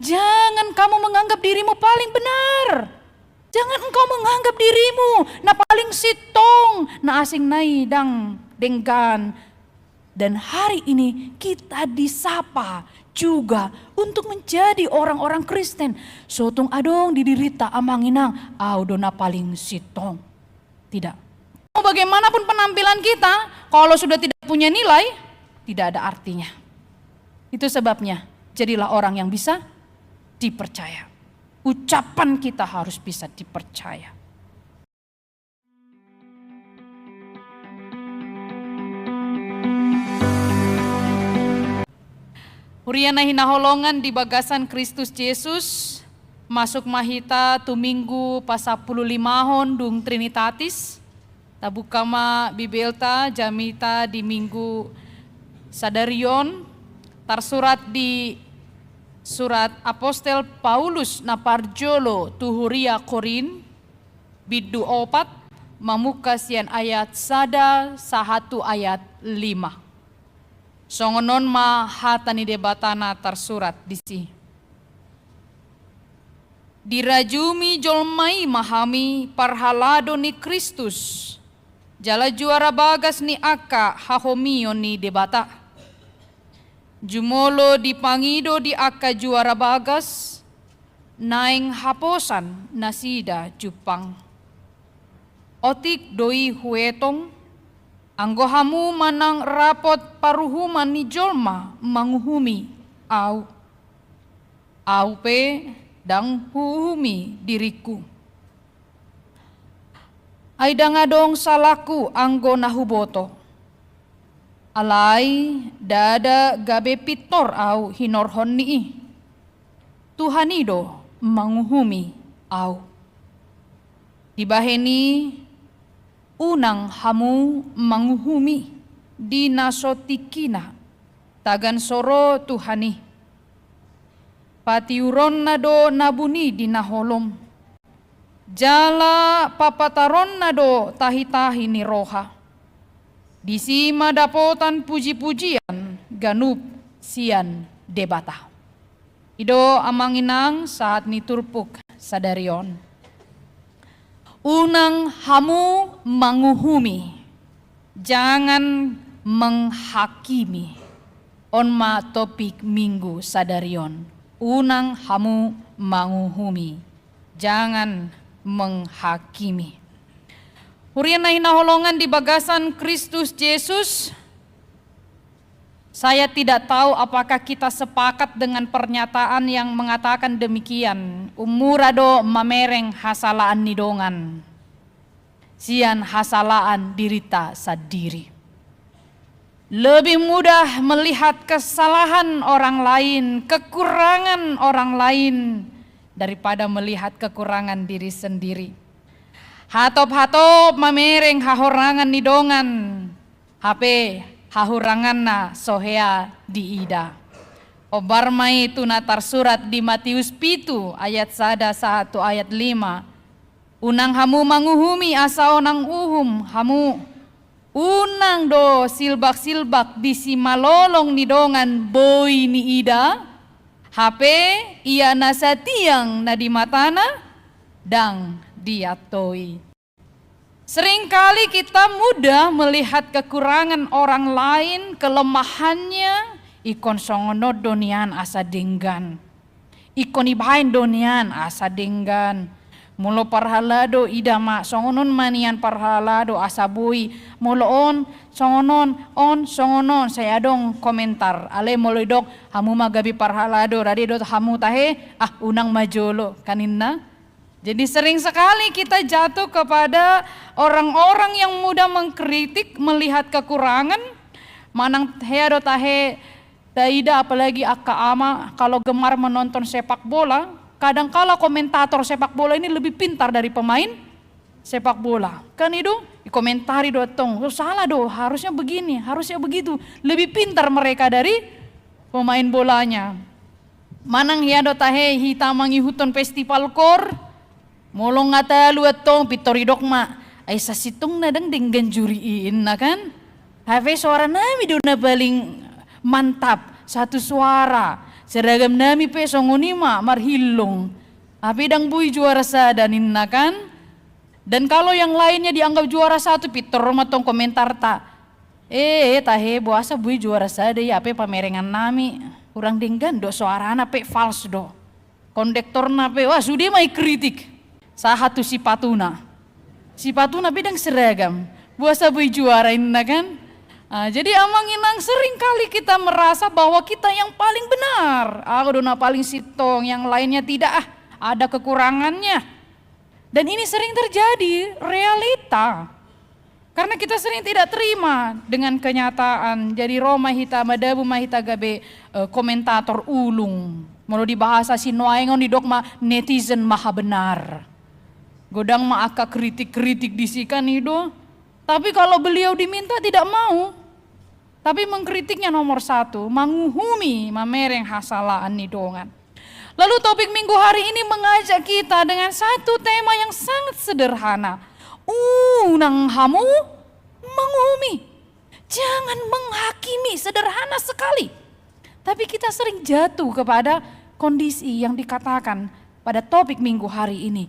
Jangan kamu menganggap dirimu paling benar. Jangan engkau menganggap dirimu na paling sitong, na asing naidang denggan. Dan hari ini kita disapa juga untuk menjadi orang-orang Kristen. Sotong adong didirita amanginang, audo na paling sitong. Tidak. Bagaimanapun penampilan kita, kalau sudah tidak punya nilai, tidak ada artinya. Itu sebabnya, jadilah orang yang bisa dipercaya. Ucapan kita harus bisa dipercaya. Uriana hinaholongan di bagasan Kristus Yesus, masuk mahita tuminggu pasapuluh limahon dung Trinitatis, tabukama bibelta jamita di minggu sadarion, tarsurat di surat Apostel Paulus na parjolo tuhuria Korin, bidu opat, mamukasian ayat sada sahatu ayat 5. Songonon ma hatani debatana tersurat disi. Dirajumi jolmai mahami parhalado ni Kristus. Jala juara bagas ni aka hahomio ni debata. Jumolo dipangido di aka juara bagas. Naing haposan nasida jupang. Otik doi huetong. Anggohamu manang rapot paruhuman ni jolma manguhumi au pe dang huhumi diriku. Ay dangadong salaku anggo nahuboto. Alay dada gabe pitor au hinorhon nii. Tuhanido manguhumi au. Dibaheni unang hamu manguhumi di nasotikina tagan soro Tuhani. Patiuron nado nabuni di naholom. Jala papataron nado tahi-tahi ni roha. Disima dapotan puji-pujian ganup sian debata. Ido amanginang saat niturpuk sadarion. Unang hamu manguhumi, jangan menghakimi. Onma topik minggu sadarion. Unang hamu manguhumi, jangan menghakimi. Huriana hinaholongan di bagasan Kristus Yesus. Saya tidak tahu apakah kita sepakat dengan pernyataan yang mengatakan demikian. Umurado mamereng hasalaan nidongan. Sian hasalaan dirita sadiri. Lebih mudah melihat kesalahan orang lain, kekurangan orang lain, daripada melihat kekurangan diri sendiri. Hatop-hatop mamereng hahorangan nidongan. HP hahurangan na sohea diida. Obarmai tuna tarsurat di Matius pitu ayat 1 ayat 5. Unang hamu manguhumi asa onang uhum hamu. Unang do silbak-silbak di simalolong nidongan boy ni ida. HP ia nasatiang na di matana dang diatoi. Seringkali kita mudah melihat kekurangan orang lain, kelemahannya, ikon songonod donian asa denggan. Ikon ibahin donian asa denggan. Mulo parhalado idama songonon manian parhalado asa bui. Mulo on songonon saya dong komentar. Ale mulo dok hamu magabi parhalado radi dot hamu tahe unang majolo kaninna. Jadi sering sekali kita jatuh kepada orang-orang yang mudah mengkritik, melihat kekurangan. Manang heado tahe taida apalagi akka ama kalau gemar menonton sepak bola, kadangkala komentator sepak bola ini lebih pintar dari pemain sepak bola. Kan itu dikomentari dotong, salah do, harusnya begini, harusnya begitu. Lebih pintar mereka dari pemain bolanya. Manang heado tahe hitamangi huton festival kor. Molong ngata luatong pitoridok ma ay sa sitong na dang dinggan juriin na kan. Have suara nami do na baling mantap, satu suara, Seragam nami pe songonima marhilong. Api dang bui juara sada ninna kan. Dan kalau yang lainnya dianggap juara satu, pitor matong komentar tak. Tahe boasa bui juara sada ya ape pamerengan nami. Kurang denggan do suarana pe false do. Kondektor na pe wah sudi mai kritik. Sahatu si patuna. Si patuna bidang seragam. Boasa bui juara ninna kan. Jadi amang inang sering kali kita merasa bahwa kita yang paling benar. Aku dona paling sitong, yang lainnya tidak ada kekurangannya. Dan ini sering terjadi, realita. Karena kita sering tidak terima dengan kenyataan. Jadi Roma hita madabu mahita gabe komentator ulung. Mau di bahasa Sinoaengon di dogma netizen maha benar. Godang maaka kritik-kritik disikan itu. Tapi kalau beliau diminta tidak mau. Tapi mengkritiknya nomor satu. Manguhumi mamereng hasalaan nidongan. Lalu topik minggu hari ini mengajak kita dengan satu tema yang sangat sederhana. Nang hamu mengumi. Jangan menghakimi, sederhana sekali. Tapi kita sering jatuh kepada kondisi yang dikatakan pada topik minggu hari ini.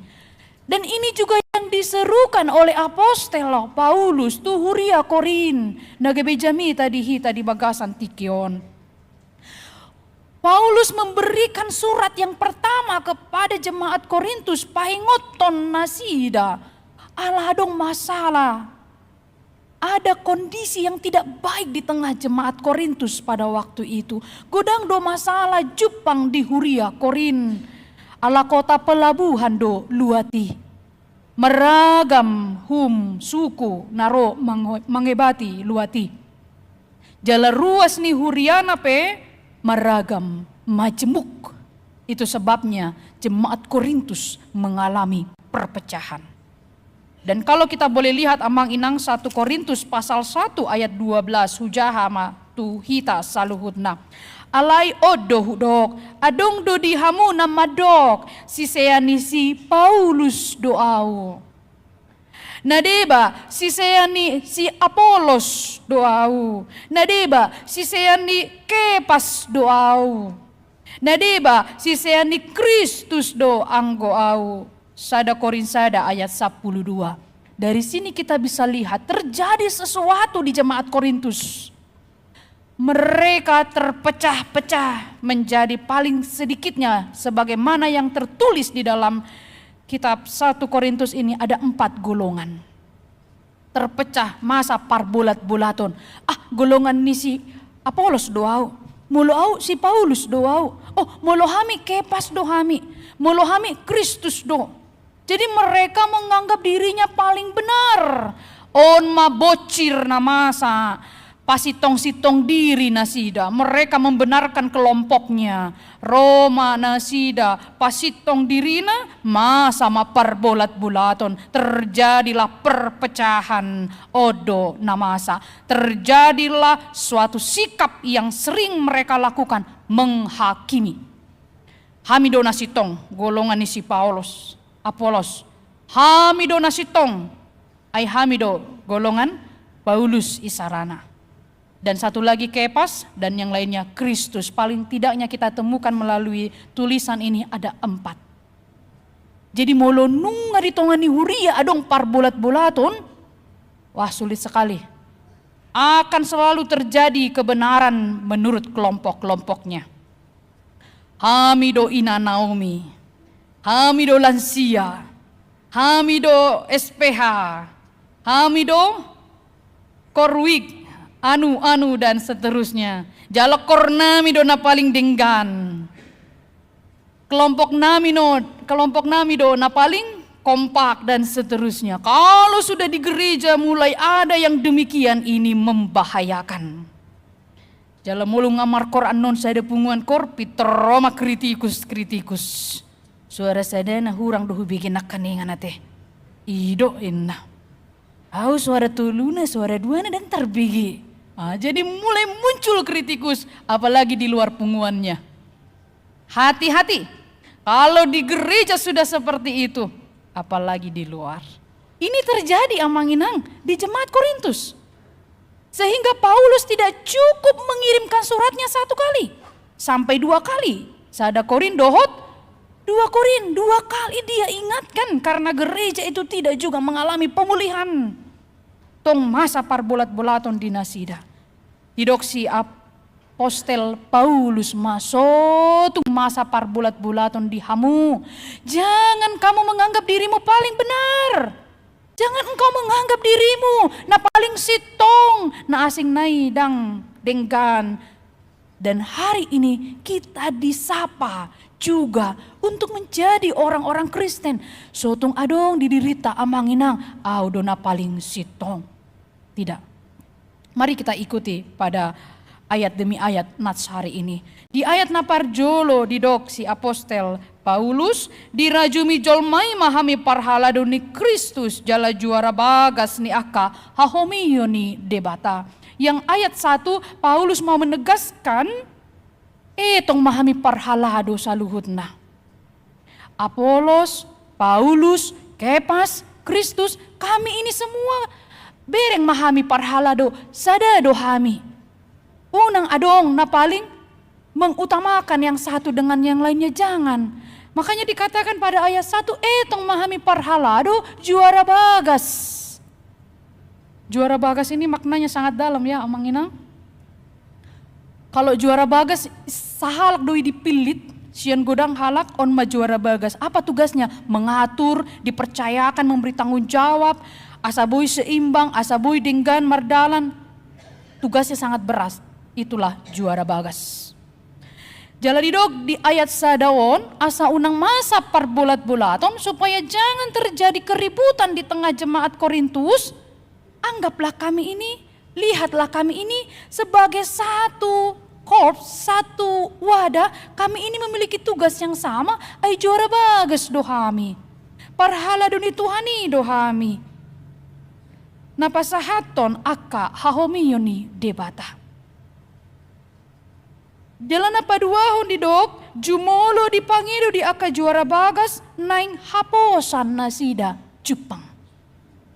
Dan ini juga yang diserukan oleh apostol Paulus tu huria Korin. Nagebejami tadi hita di bagasan Tikion. Paulus memberikan surat yang pertama kepada jemaat Korintus, paingoton nasida. Aladong masalah. Ada kondisi yang tidak baik di tengah jemaat Korintus pada waktu itu. Godang do masalah jupang di huria Korin. Ala kota pelabuhan do luati. Meragam suku naro mengebati luati. Jala ruas ni huriana pe meragam majemuk. Itu sebabnya jemaat Korintus mengalami perpecahan. Dan kalau kita boleh lihat amang inang 1 Korintus pasal 1 ayat 12 hujahama tu hita saluhutna. Alai odo hudok adong do dihamu namadok si seani Paulus doau. Nadeba si Apolos doau. Nadeba si Kepas doau. Nadeba si Kristus do anggoau. Sada Korinsada ayat 12. Dari sini kita bisa lihat terjadi sesuatu di jemaat Korintus. Mereka terpecah-pecah menjadi paling sedikitnya sebagaimana yang tertulis di dalam kitab 1 Korintus ini ada 4 golongan. Terpecah masa parbulat-bulaton. Golongan ni si Apolos doau. Mulu au si Paulus doau. Mulu hami Kepas do hami. Mulu hami Kristus do. Jadi mereka menganggap dirinya paling benar. On mabocir na masa. Pasitong-sitong diri nasida. Mereka membenarkan kelompoknya. Roma nasida. Pasitong dirina. Masa maparbolat-bulaton. Terjadilah perpecahan. Odo namasa. Terjadilah suatu sikap yang sering mereka lakukan. Menghakimi. Hamido nasitong. Golongan ni si Paulus. Apolos. Hamido nasitong. Ay hamido. Golongan Paulus isarana. Dan satu lagi Kepas dan yang lainnya Kristus. Paling tidaknya kita temukan melalui tulisan ini ada 4. Jadi molonung ditongani huria adong parbolat-bolaton. Wah sulit sekali. Akan selalu terjadi kebenaran menurut kelompok-kelompoknya. Hamido ina Naomi. Hamido lansia. Hamido SPH. Hamido Korwik. Anu dan seterusnya. Jalokor nami do na paling denggan. Kelompok nami do na paling kompak dan seterusnya. Kalau sudah di gereja mulai ada yang demikian, ini membahayakan. Jala mulu ngamar Quran non saya punguan korpit teroma kritikus. Suara saya na hurang dohu bikin nak kaningan ate. Ido inna. Au suara tuluna, suara duana dan terbigi. Jadi mulai muncul kritikus, apalagi di luar punguannya. Hati-hati, kalau di gereja sudah seperti itu, apalagi di luar. Ini terjadi amanginang di jemaat Korintus. Sehingga Paulus tidak cukup mengirimkan suratnya 1 kali. sampai 2 kali. Sada Korin dohot 2 Korin, 2 kali dia ingatkan karena gereja itu tidak juga mengalami pemulihan. Tong masa parbulat-bulaton di nasida. Hidok si Apostel Paulus masuk masa parbulat-bulaton di hamu. Jangan kamu menganggap dirimu paling benar. Jangan engkau menganggap dirimu na paling sitong, na asing naidang denggan. Dan hari ini kita disapa juga untuk menjadi orang-orang Kristen. Sotong adong didirita amanginang, audo na paling sitong. Tidak. Mari kita ikuti pada ayat demi ayat nats hari ini. Di ayat naparjolo didok si Apostel Paulus dirajumi jolmai mahami parhalado ni Kristus jala juara bagas ni aka hahomiyo ni debata. Yang ayat 1 Paulus mau menegaskan etong mahami parhalado sa luhutna. Apolos, Paulus, Kepas, Kristus, kami ini semua bereng mahami parhalado sadado hami. Unang adong na paling mengutamakan yang satu dengan yang lainnya jangan. Makanya dikatakan pada ayat 1 etong mahami parhalado juara bagas. Juara bagas ini maknanya sangat dalam ya amang inang. Kalau juara bagas sahalak doi dipilit, sian godang halak on ma juara bagas. Apa tugasnya? Mengatur, dipercayakan, memberi tanggung jawab, asabui seimbang, asabui denggan mardalan. Tugasnya sangat berat. Itulah juara bagas. Jaladidog di ayat sadawon asa unang masa parbulat-bulaton supaya jangan terjadi keributan di tengah jemaat Korintus. Anggaplah kami ini, lihatlah kami ini sebagai satu korps, satu wadah. Kami ini memiliki tugas yang sama, ay juara bagas dohami. Parhala duni Tuhani dohami. Napasahaton aka hahomiyoni debata. Jalan apa duahon di dok, jumolo dipangido di aka juara bagas, naing haposan nasida Jepang.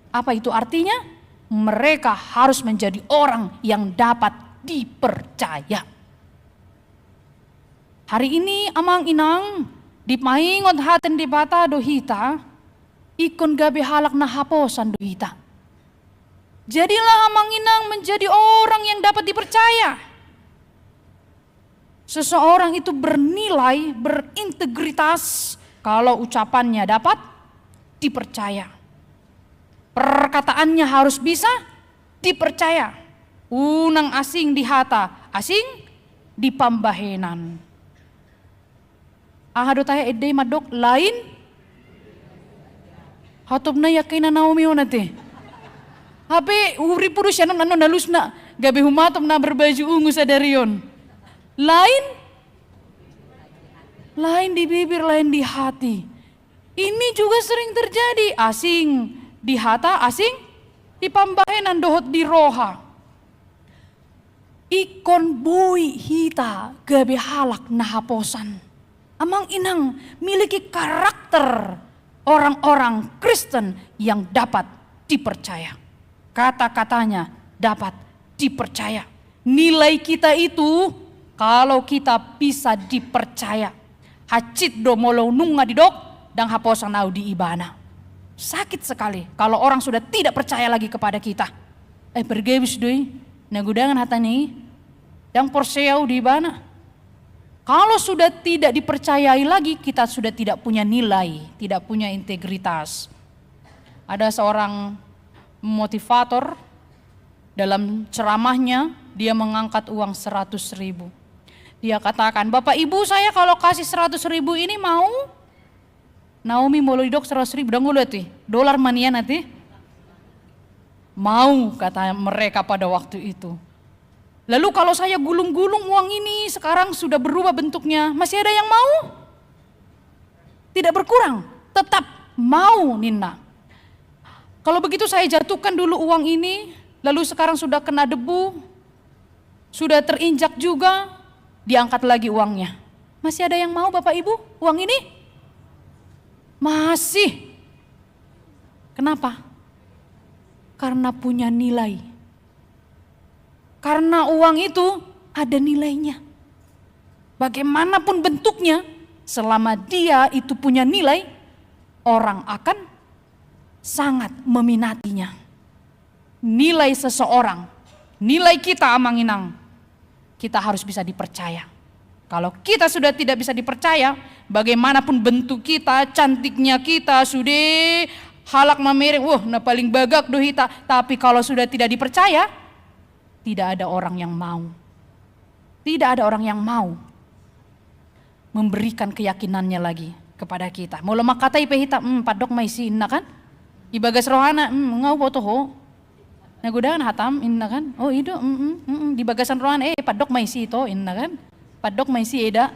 Apa itu artinya? Mereka harus menjadi orang yang dapat dipercaya. Hari ini amang inang dipaingot haten di bata dohita, ikon gabi halak na haposan dohita. Jadilah amang inang menjadi orang yang dapat dipercaya. Seseorang itu bernilai, berintegritas kalau ucapannya dapat dipercaya. Perkataannya harus bisa dipercaya. Unang asing di hata, asing di pambahenan. Ahado tayo edday madok lain. Hatop na yakin na Naomi onate. Hape uri puro siya nang nalus na. Gabi humatop na berbaju ungu sa darion. Lain di bibir, lain di hati. Ini juga sering terjadi. Asing di hata, asing di pambahenan dohot di roha. Ikon bui hita gabi halak na haposan. Amang inang miliki karakter orang-orang Kristen yang dapat dipercaya. Kata-katanya dapat dipercaya. Nilai kita itu kalau kita bisa dipercaya. Hacit do molo nunga didok dan haposan nau di ibana. Sakit sekali kalau orang sudah tidak percaya lagi kepada kita. Pergebis doi, nagudangan hatani, yang porseau di ibana. Kalau sudah tidak dipercayai lagi, kita sudah tidak punya nilai, tidak punya integritas. Ada seorang motivator dalam ceramahnya, dia mengangkat uang 100.000. Dia katakan, Bapak Ibu saya kalau kasih 100.000 ini mau? Naomi molodok 100.000, udah ngulati, dolar mania nanti. Mau kata mereka pada waktu itu. Lalu kalau saya gulung-gulung uang ini sekarang sudah berubah bentuknya, masih ada yang mau? Tidak berkurang, tetap mau Nina. Kalau begitu saya jatuhkan dulu uang ini, lalu sekarang sudah kena debu, sudah terinjak juga, diangkat lagi uangnya. Masih ada yang mau Bapak Ibu uang ini? Masih. Kenapa? Karena punya nilai. Karena uang itu ada nilainya. bagaimanapun bentuknya, selama dia itu punya nilai, orang akan sangat meminatinya. Nilai seseorang, nilai kita Amanginang, kita harus bisa dipercaya. Kalau kita sudah tidak bisa dipercaya, bagaimanapun bentuk kita, cantiknya kita, sudah halak mamereng, na paling bagak doh hita. Tapi kalau sudah tidak dipercaya, tidak ada orang yang mau. Tidak ada orang yang mau memberikan keyakinannya lagi kepada kita. Mau lemah kata ipe hita, padok mai si inna kan? Ibagas rohana, ngau foto ho. Nagudahan hatam inna kan? Oh ido, di bagasan rohana, padok mai si ito inna kan? Padok mai si eda.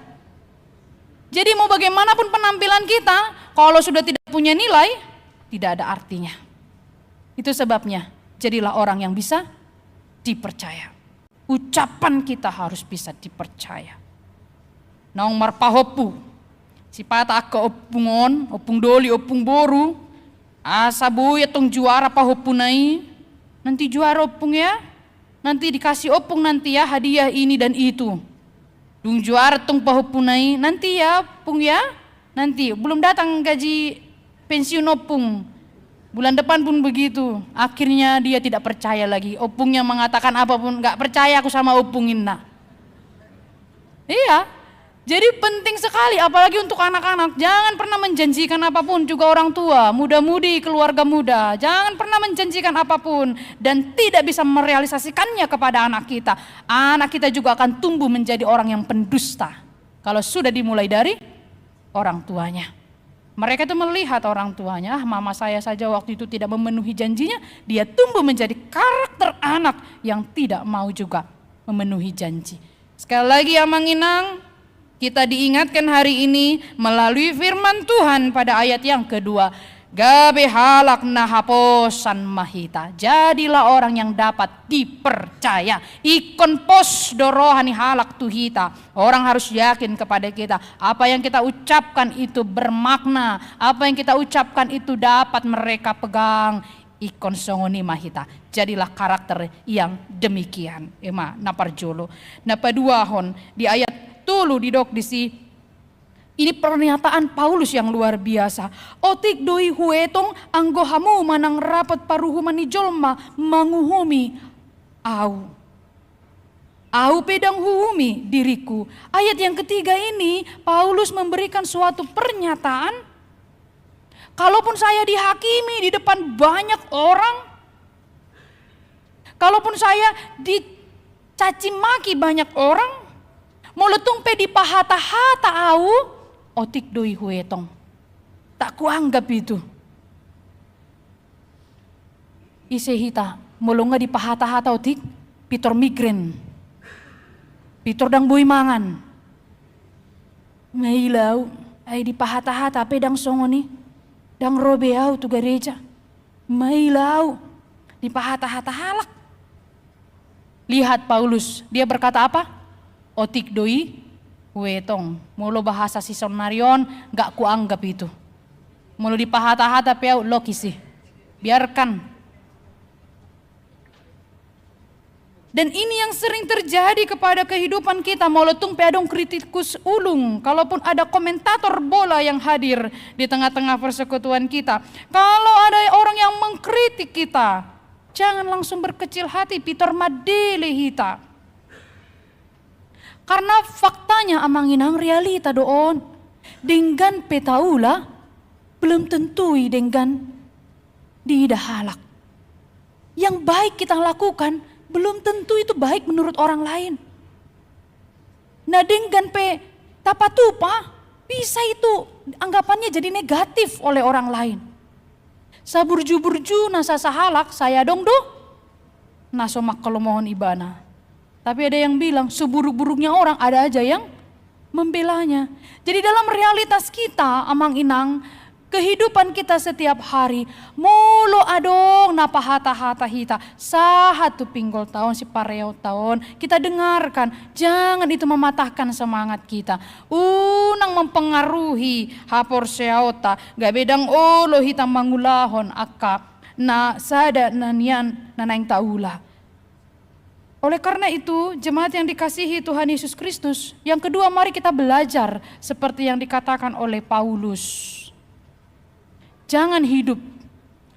Jadi mau bagaimanapun penampilan kita, kalau sudah tidak punya nilai, tidak ada artinya. Itu sebabnya, jadilah orang yang bisa dipercaya. Ucapan kita harus bisa dipercaya. Naung marpahopu, sipata akka opungon, opung doli, opung boru, asa buya tong juara pahopunai, nanti juara opung ya, nanti dikasih opung nanti ya hadiah ini dan itu. Dung juara tong pahopunai, nanti ya opung ya, nanti belum datang gaji pensiun opung. Bulan depan pun begitu. Akhirnya dia tidak percaya lagi. Opungnya mengatakan apapun, gak percaya aku sama opungin nak. Iya. Jadi penting sekali apalagi untuk anak-anak. Jangan pernah menjanjikan apapun, juga orang tua, muda-mudi, keluarga muda. Jangan pernah menjanjikan apapun dan tidak bisa merealisasikannya kepada anak kita. Anak kita juga akan tumbuh menjadi orang yang pendusta. Kalau sudah dimulai dari orang tuanya. Mereka itu melihat orang tuanya, mama saya saja waktu itu tidak memenuhi janjinya, dia tumbuh menjadi karakter anak yang tidak mau juga memenuhi janji. Sekali lagi Amanginang, kita diingatkan hari ini melalui firman Tuhan pada ayat yang kedua. Gabe halak nahaposan mahita. Jadilah orang yang dapat dipercaya. Ikon pos dorohani halak tuhita. Orang harus yakin kepada kita. Apa yang kita ucapkan itu bermakna. Apa yang kita ucapkan itu dapat mereka pegang. Ikon songoni mahita. Jadilah karakter yang demikian. Ema naparjolo. Napaduahon di ayat tulu didok disi. Ini pernyataan Paulus yang luar biasa. Otik doi huetong anggohamu manang rapat paruhuman ni jolma manguhumi au. Au pedang huumi diriku. Ayat yang ketiga ini Paulus memberikan suatu pernyataan. Kalaupun saya dihakimi di depan banyak orang. Kalaupun saya dicaci maki banyak orang. Moletung pe di pahata-hata au. Otik doi huetong. Tak kuanggap itu. Isehita, molonga di pahata-hata otik, pitor migren. Pitor dang bui mangan. Mailau, ay di pahata-hata pedang songoni. Dang robeau tu gereja. Mailau, di pahata-hata halak. Lihat Paulus, dia berkata apa? Otik doi huetong, mulu bahasa si sonarion gak kuanggap itu. Mulu dipahata-hata peu loki sih. Biarkan. Dan ini yang sering terjadi kepada kehidupan kita. Molotung pedong kritikus ulung. Kalaupun ada komentator bola yang hadir di tengah-tengah persekutuan kita. Kalau ada orang yang mengkritik kita, jangan langsung berkecil hati. Pitor madele hita. Karena faktanya Amanginang realita doon. Dengan petaula belum tentui dengan didahalak. Yang baik kita lakukan belum tentu itu baik menurut orang lain. Nah dengan pe tapatupa bisa itu anggapannya jadi negatif oleh orang lain. Saburju-burju nasa sahalak saya dong do. Nasomak kalau mohon ibana. Tapi ada yang bilang seburuk-buruknya orang ada aja yang membelanya. Jadi dalam realitas kita Amanginang, kehidupan kita setiap hari mulu adong napa hata-hata hita sahatu pinggol tahun si pareo tahun kita dengarkan, jangan itu mematahkan semangat kita. Unang mempengaruhi hapor seauta gak bedang olo hita mangulahon akap na sada nanian nanaing taula. Oleh karena itu, jemaat yang dikasihi Tuhan Yesus Kristus, yang kedua mari kita belajar seperti yang dikatakan oleh Paulus. Jangan hidup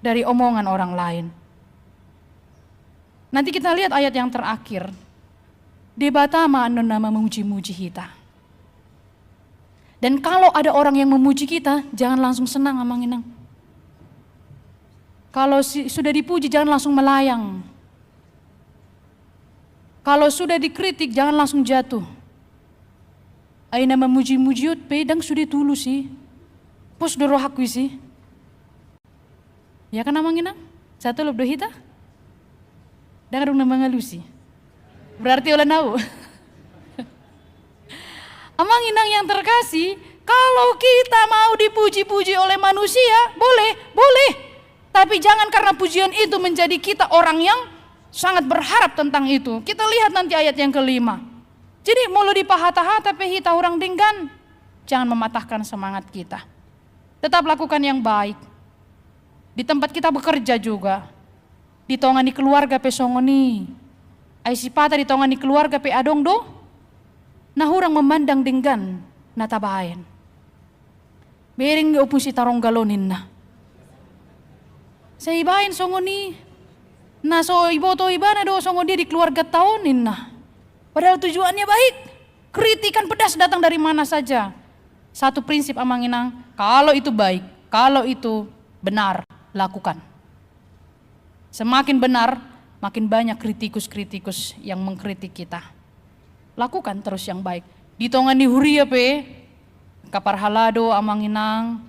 dari omongan orang lain. Nanti kita lihat ayat yang terakhir. Debatama anu nama memuji-muji kita. Dan kalau ada orang yang memuji kita, jangan langsung senang amanginang. Kalau sudah dipuji jangan langsung melayang. Kalau sudah dikritik jangan langsung jatuh. Aina memuji-mujiut pedang sudah tulus sih. Pos doroh aku sih. Ya kan amanginang? Satu lebih hita. Dan ada nama ngalusi. Berarti olah nau. Amanginang yang terkasih, kalau kita mau dipuji-puji oleh manusia, boleh. Tapi jangan karena pujian itu menjadi kita orang yang sangat berharap tentang itu. Kita lihat nanti ayat yang kelima. Jadi mulu dipahata-hata pehita orang denggan. Jangan mematahkan semangat kita. Tetap lakukan yang baik. Di tempat kita bekerja juga. Di tongani keluarga pe songoni. Ai sipata di tongani keluarga pe adong do. Nah orang memandang denggan natabaen. Bering opusi tarong galonin na. Sa ibain songoni. Nah so ibu to ibana do songo dia di keluarga tahunin nah. Padahal tujuannya baik. Kritikan pedas datang dari mana saja. Satu prinsip amanginang, kalau itu baik, kalau itu benar, lakukan. Semakin benar, makin banyak kritikus-kritikus yang mengkritik kita. Lakukan terus yang baik. Di tongan di huria pe, kapar halado amanginang.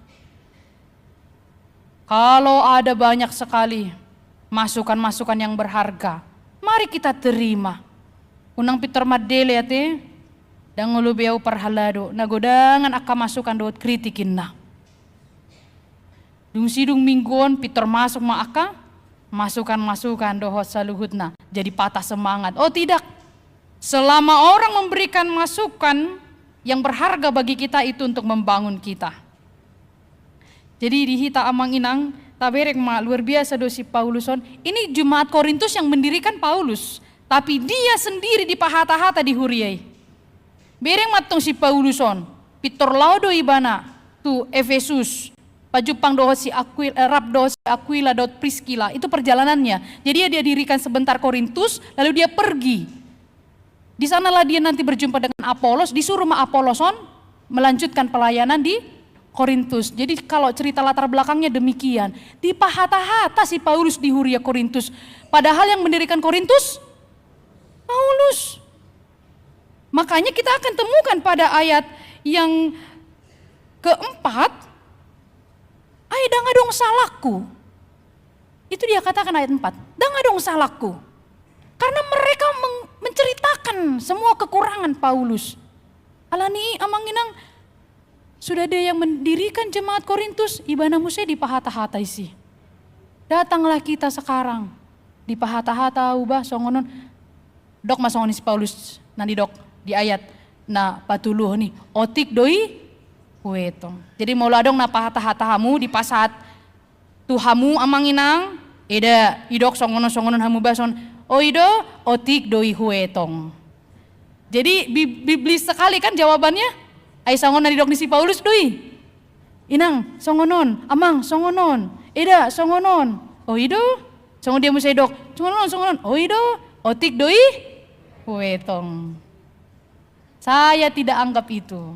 Kalau ada banyak sekali masukan-masukan yang berharga, mari kita terima. Unang Peter Madele ate, dan ngulubiau parhalado, nagodangan aka masukan doot kritikin na. Dung sidung mingguan Peter masuk maaka, masukan-masukan dohot saluhut na, jadi patah semangat. Oh tidak, selama orang memberikan masukan yang berharga bagi kita itu untuk membangun kita. Jadi di hita amanginang, taberek luar biasa dosi Pauluson. Ini jemaat Korintus yang mendirikan Paulus, tapi dia sendiri dipahata-hata di huriai. Bereng matong si Pauluson, Pitor laudo ibana tu Efesus, pajupang doho si Rab doho si Aquila dot Priscilla, itu perjalanannya. Jadi dia dirikan sebentar Korintus, lalu dia pergi. Di sanalah dia nanti berjumpa dengan Apolos, disuruh sama Apoloson melanjutkan pelayanan di Korintus. Jadi kalau cerita latar belakangnya demikian. Dipahata-hata si Paulus di Huria Korintus. Padahal yang mendirikan Korintus Paulus. Makanya kita akan temukan pada ayat yang keempat. Ai danga dong salahku. Itu dia katakan ayat 4. Danga dong salahku. Karena mereka menceritakan semua kekurangan Paulus. Alani amanginang sudah ada yang mendirikan jemaat Korintus, ibana musai dipahata-hata isi. Datanglah kita sekarang, dipahata-hata ubah songonon. Dok masongonis Paulus, nanti dok di ayat na patuluh nih, otik doi huetong. Jadi mau ladong na pahata-hata hamu di pasat tuhamu amanginang, eda idok songonon hamu bason, oh ido otik doi huetong. Jadi biblis sekali kan jawabannya. Ay songonon di dok ni si Paulus doi. Inang songonon, amang songonon, eda songonon. Oh ido, songon dia musai dok. Songonon. Oh ido, otik doi, huetong. Saya tidak anggap itu.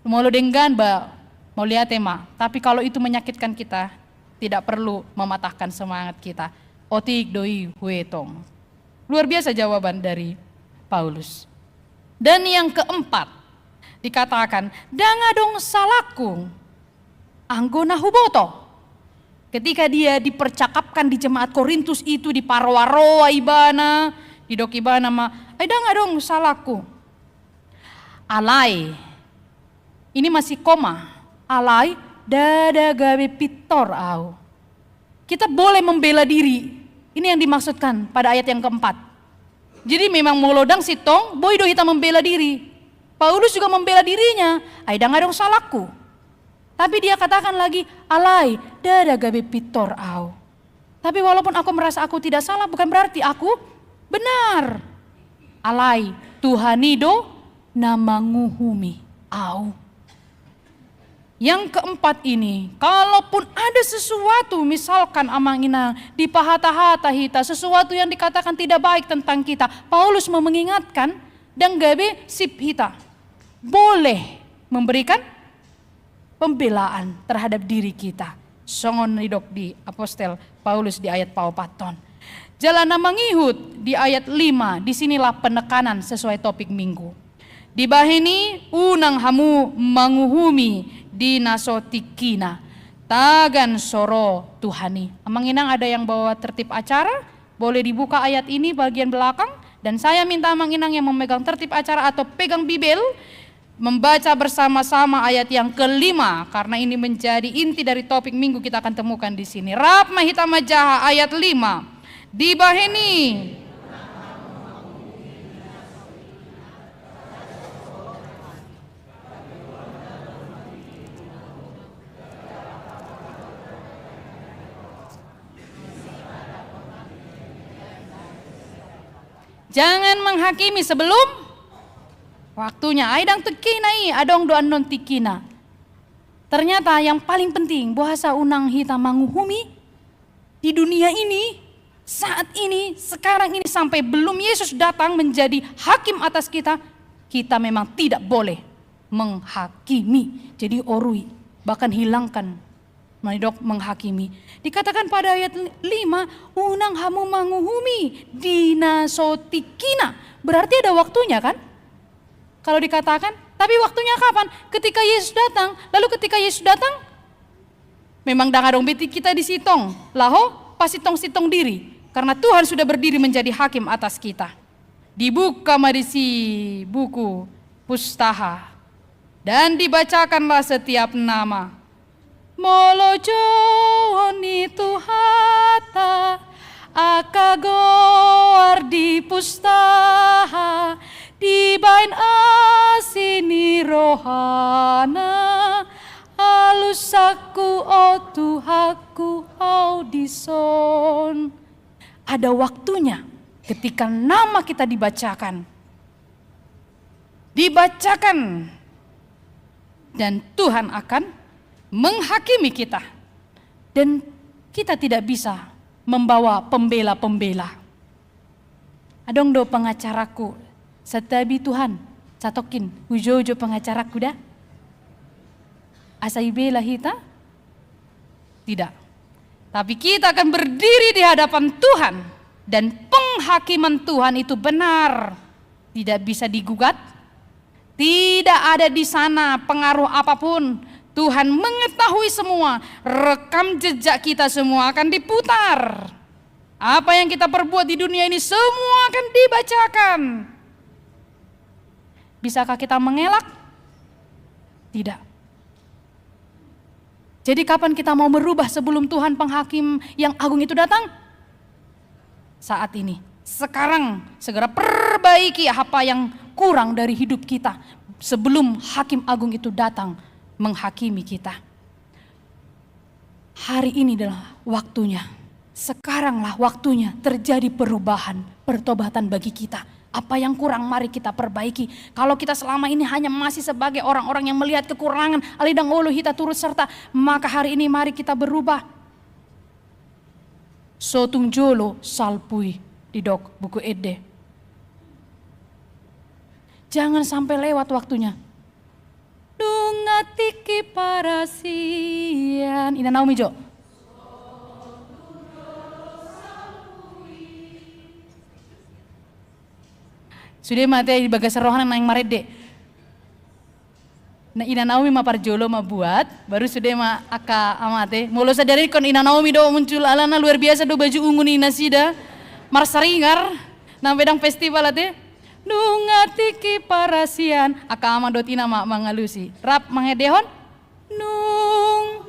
Mau lo denggan ba, mau lihat tema. Tapi kalau itu menyakitkan kita, tidak perlu mematahkan semangat kita. Otik doi, huetong. Luar biasa jawaban dari Paulus. Dan yang keempat, dikatakan, danga dong salahku, anggona huboto. Ketika dia dipercakapkan di jemaat Korintus itu, di parwaroa ibana, di dok ibana ma, danga dong salahku. Alai, ini masih koma, alai dada gawe pitor au. Kita boleh membela diri, ini yang dimaksudkan pada ayat yang keempat. Jadi memang molodang sitong, boy do kita membela diri. Paulus juga membela dirinya, aida ngadong salahku. Tapi dia katakan lagi, alai, dada gabe pitor au. Tapi walaupun aku merasa aku tidak salah, bukan berarti aku benar. alai Tuhanido namanguhumi au. Yang keempat ini, kalaupun ada sesuatu misalkan amang inang di pahata-hata hita, sesuatu yang dikatakan tidak baik tentang kita, Paulus mau mengingatkan dan gabe sip hita boleh memberikan pembelaan terhadap diri kita. Songon nidok di apostel Paulus di ayat paupaton. Jalana mangihut di ayat 5, disinilah penekanan sesuai topik minggu. Di bahini unang hamu manguhumi di nasotikina tagan soro Tuhani. Amang inang ada yang bawa tertib acara, boleh dibuka ayat ini bagian belakang, dan saya minta amang inang yang memegang tertib acara atau pegang bibel membaca bersama-sama ayat yang kelima, karena ini menjadi inti dari topik minggu kita akan temukan di sini. Rap mahita majaha ayat 5. Di bahini jangan menghakimi sebelum waktunya. Aidang tekinai adong doan non tikina. Ternyata yang paling penting bahasa unang hita manguhumi di dunia ini, saat ini, sekarang ini, sampai belum Yesus datang menjadi hakim atas kita, kita memang tidak boleh menghakimi. Jadi orui, bahkan hilangkan manidok menghakimi. Dikatakan pada ayat 5, unang hamu manguhumi dinasotikina. Berarti ada waktunya kan? Kalau dikatakan, tapi waktunya kapan? Ketika Yesus datang. Lalu ketika Yesus datang, memang dangadong beti kita disitong. Laho pasitong-sitong diri. Karena Tuhan sudah berdiri menjadi hakim atas kita. Dibuka marisi buku pustaha. Dan dibacakanlah setiap nama. Molojoni Tuhata akagoar di pustaha. Dibain asini rohana alusaku o Tuhaku audison. Ada waktunya ketika nama kita dibacakan dan Tuhan akan menghakimi kita, dan kita tidak bisa membawa pembela-pembela. Adong do pengacaraku setabi Tuhan, catokin, ujo-ujo pengacaraku dah. Asai bela hita? Tidak. Tapi kita akan berdiri di hadapan Tuhan. Dan penghakiman Tuhan itu benar. Tidak bisa digugat. Tidak ada di sana pengaruh apapun. Tuhan mengetahui semua. Rekam jejak kita semua akan diputar. Apa yang kita perbuat di dunia ini semua akan dibacakan. Bisakah kita mengelak? Tidak. Jadi kapan kita mau merubah sebelum Tuhan penghakim yang agung itu datang? Saat ini. Sekarang segera perbaiki apa yang kurang dari hidup kita sebelum hakim agung itu datang menghakimi kita. Hari ini adalah waktunya. Sekaranglah waktunya terjadi perubahan, pertobatan bagi kita. Apa yang kurang mari kita perbaiki. Kalau kita selama ini hanya masih sebagai orang-orang yang melihat kekurangan, alidang ulu kita turut serta, maka hari ini mari kita berubah. Sotung jolo salpui di dok buku Ede. Jangan sampai lewat waktunya. Dungatiki parasian. Ina Naomi Jo. Sudah mati di bagas rohana nang marede. Na ina Naomi ma parjolo ma buat, baru sudah ma aka amate. Molo sadari kon ina Naomi do muncul alana luar biasa do baju ungu ni nasida. Marsaringar nang bedang festival ate. Nungatiki parasian aka ama dot ina ma mangalusi. Rap mangedehon nung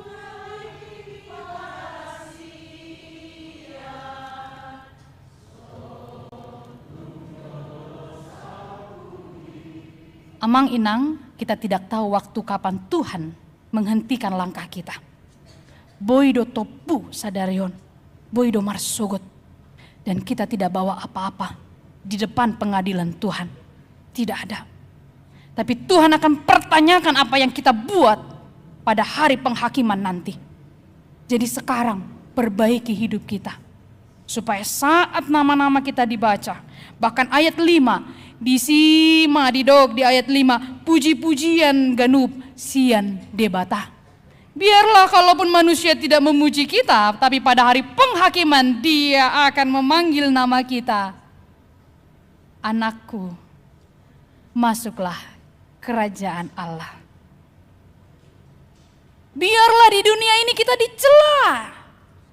amang inang, kita tidak tahu waktu kapan Tuhan menghentikan langkah kita. Boido topu sadarion, boido marsogot, dan kita tidak bawa apa-apa. di depan pengadilan Tuhan. Tidak ada. Tapi Tuhan akan pertanyakan apa yang kita buat pada hari penghakiman nanti. Jadi sekarang perbaiki hidup kita. Supaya saat nama-nama kita dibaca, bahkan ayat 5, disima didog di ayat 5, puji-pujian ganup sian debata. Biarlah kalaupun manusia tidak memuji kita, tapi pada hari penghakiman dia akan memanggil nama kita. Anakku, masuklah kerajaan Allah. Biarlah di dunia ini kita dicela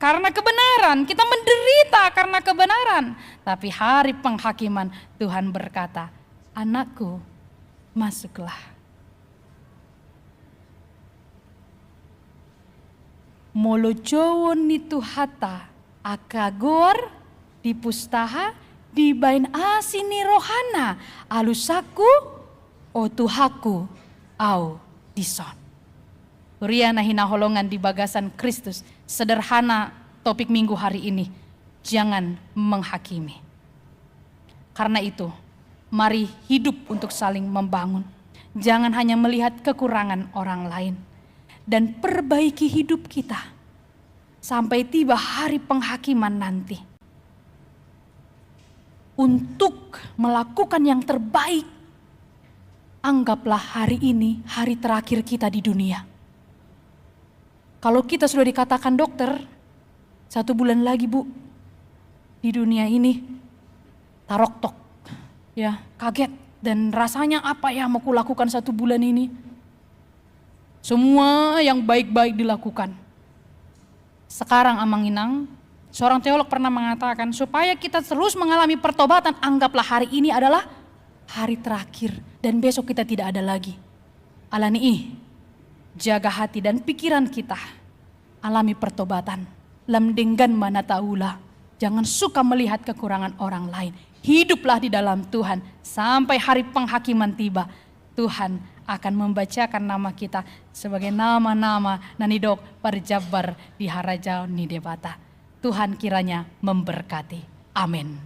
karena kebenaran, kita menderita karena kebenaran. Tapi hari penghakiman Tuhan berkata, anakku, masuklah. Molojowon itu hata, akagor, dipustaha, dibain asini rohana, alusaku, o tuhaku, au dison. Riana hinaholongan di bagasan Kristus. Sederhana topik minggu hari ini. Jangan menghakimi. Karena itu, mari hidup untuk saling membangun. Jangan hanya melihat kekurangan orang lain. Dan perbaiki hidup kita. Sampai tiba hari penghakiman nanti. Untuk melakukan yang terbaik. Anggaplah hari ini hari terakhir kita di dunia. Kalau kita sudah dikatakan dokter, 1 bulan lagi Bu, di dunia ini, taroktok, ya kaget. Dan rasanya apa ya mau kulakukan 1 bulan ini? Semua yang baik-baik dilakukan. Sekarang Amang Inang, seorang teolog pernah mengatakan, supaya kita terus mengalami pertobatan, anggaplah hari ini adalah hari terakhir. Dan besok kita tidak ada lagi. Alani jaga hati dan pikiran kita. Alami pertobatan. Lamdenggan mana tahulah. Jangan suka melihat kekurangan orang lain. Hiduplah di dalam Tuhan. Sampai hari penghakiman tiba. Tuhan akan membacakan nama kita sebagai nama-nama nanidok parjabar di harajau nidebata. Tuhan kiranya memberkati. Amin.